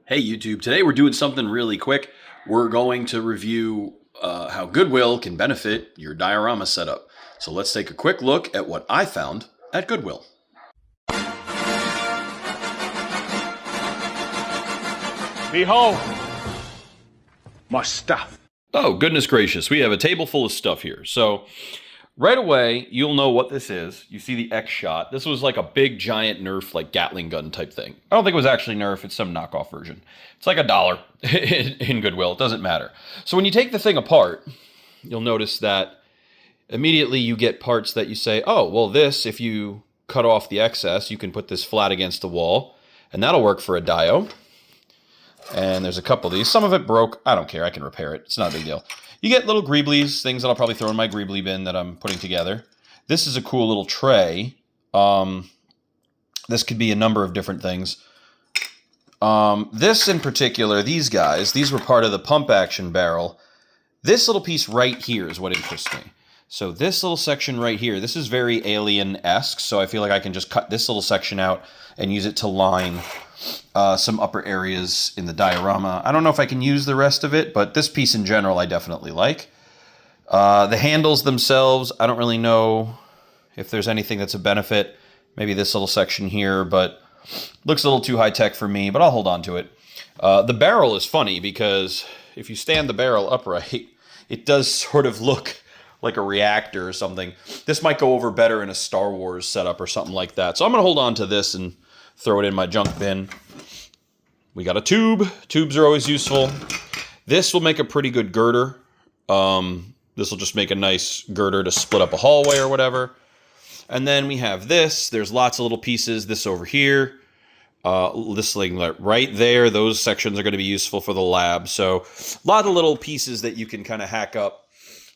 Hey YouTube, today we're doing something really quick. We're going to review how Goodwill can benefit your diorama setup. So let's take a quick look at what I found at Goodwill. Behold, my stuff. Oh, goodness gracious, we have a table full of stuff here. So right away, you'll know what this is. You see the X shot. This was like a big, giant Nerf, like Gatling gun type thing. I don't think it was actually Nerf. It's some knockoff version. It's like $1 in Goodwill. It doesn't matter. So when you take the thing apart, you'll notice that immediately you get parts that you say, oh, well, this, if you cut off the excess, you can put this flat against the wall, and that'll work for a dio. And there's a couple of these. Some of it broke. I don't care. I can repair it. It's not a big deal. You get little greeblies, things that I'll probably throw in my greebly bin that I'm putting together. This is a cool little tray. This could be a number of different things. This in particular, these guys, these were part of the pump action barrel. This little piece right here is what interests me. So this little section right here, this is very Alien-esque, so I feel like I can just cut this little section out and use it to line some upper areas in the diorama. I don't know if I can use the rest of it, but this piece in general I definitely like. The handles themselves, I don't really know if there's anything that's a benefit. Maybe this little section here, but looks a little too high-tech for me, but I'll hold on to it. The barrel is funny because if you stand the barrel upright, it does sort of look like a reactor or something. This might go over better in a Star Wars setup or something like that. So I'm going to hold on to this and throw it in my junk bin. We got a tube. Tubes are always useful. This will make a pretty good girder. This will just make a nice girder to split up a hallway or whatever. And then we have this. There's lots of little pieces. This over here. This thing right there. Those sections are going to be useful for the lab. So a lot of little pieces that you can kind of hack up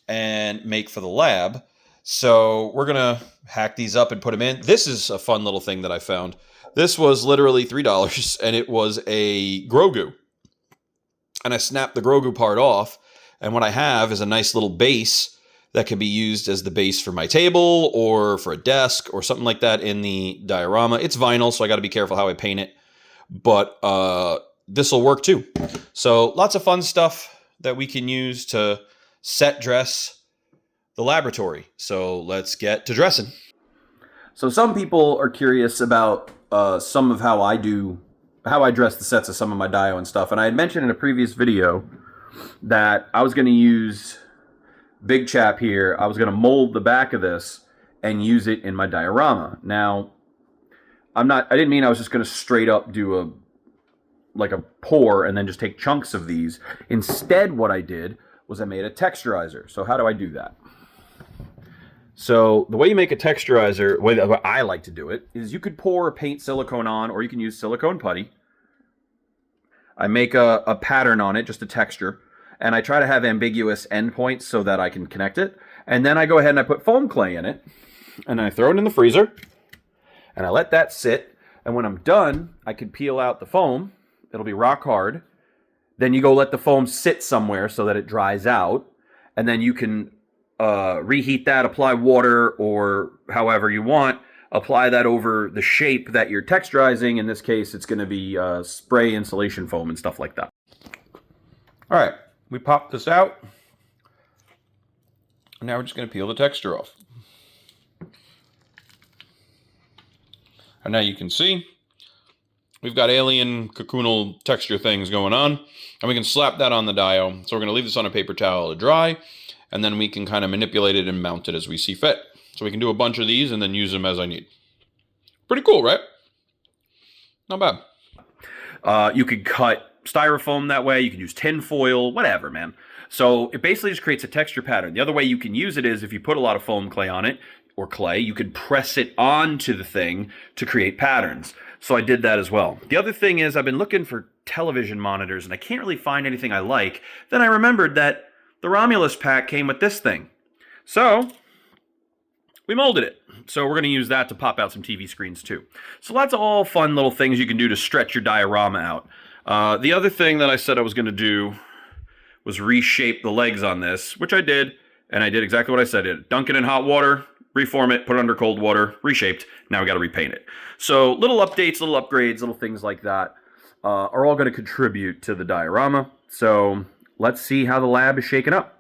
and make for the lab. So we're going to hack these up and put them in. This is a fun little thing that I found. This was literally $3, and it was a Grogu. And I snapped the Grogu part off, and what I have is a nice little base that can be used as the base for my table or for a desk or something like that in the diorama. It's vinyl, so I got to be careful how I paint it, but this will work too. So lots of fun stuff that we can use to set dress the laboratory. So let's get to dressing. So some people are curious about some of how I dress the sets of some of my dio and stuff. And I had mentioned in a previous video that I was going to use Big Chap here. I was going to mold the back of this and use it in my diorama. Now, I didn't mean I was just going to straight up do a pour and then just take chunks of these. Instead, what I did was I made a texturizer. So how do I do that? So the way you make a texturizer, the way that I like to do it, is you could pour paint silicone on, or you can use silicone putty. I make a pattern on it, just a texture, and I try to have ambiguous endpoints so that I can connect it. And then I go ahead and I put foam clay in it, and I throw it in the freezer, and I let that sit. And when I'm done, I can peel out the foam. It'll be rock hard. Then you go let the foam sit somewhere so that it dries out, and then you can reheat that, apply water, or however you want, apply that over the shape that you're texturizing. In this case, it's going to be spray insulation foam and stuff like that. All right, we pop this out. Now we're just going to peel the texture off. And now you can see we've got alien cocoonal texture things going on, and we can slap that on the dio. So we're going to leave this on a paper towel to dry, and then we can kind of manipulate it and mount it as we see fit. So we can do a bunch of these and then use them as I need. Pretty cool, right? Not bad. You could cut styrofoam that way. You can use tin foil, whatever, man. So it basically just creates a texture pattern. The other way you can use it is if you put a lot of foam clay on it, or clay, you could press it onto the thing to create patterns. So I did that as well. The other thing is I've been looking for television monitors and I can't really find anything I like. Then I remembered that the Romulus pack came with this thing. So we molded it. So we're going to use that to pop out some TV screens too. So lots of all fun little things you can do to stretch your diorama out. The other thing that I said I was going to do was reshape the legs on this, which I did. And I did exactly what I said. Dunk it in hot water, reform it, put it under cold water, reshaped. Now we got to repaint it. So little updates, little upgrades, little things like that. are all going to contribute to the diorama. So let's see how the lab is shaken up.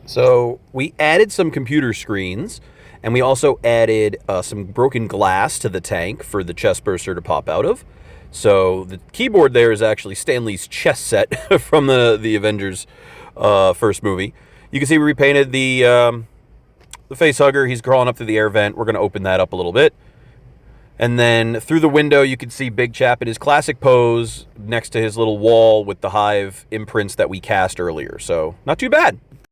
So we added some computer screens, and we also added some broken glass to the tank for the chest burster to pop out of. So the keyboard there is actually Stan Lee's chess set from the Avengers first movie. You can see we repainted the face hugger. He's crawling up through the air vent. We're going to open that up a little bit. And then through the window, you can see Big Chap in his classic pose next to his little wall with the hive imprints that we cast earlier. So not too bad.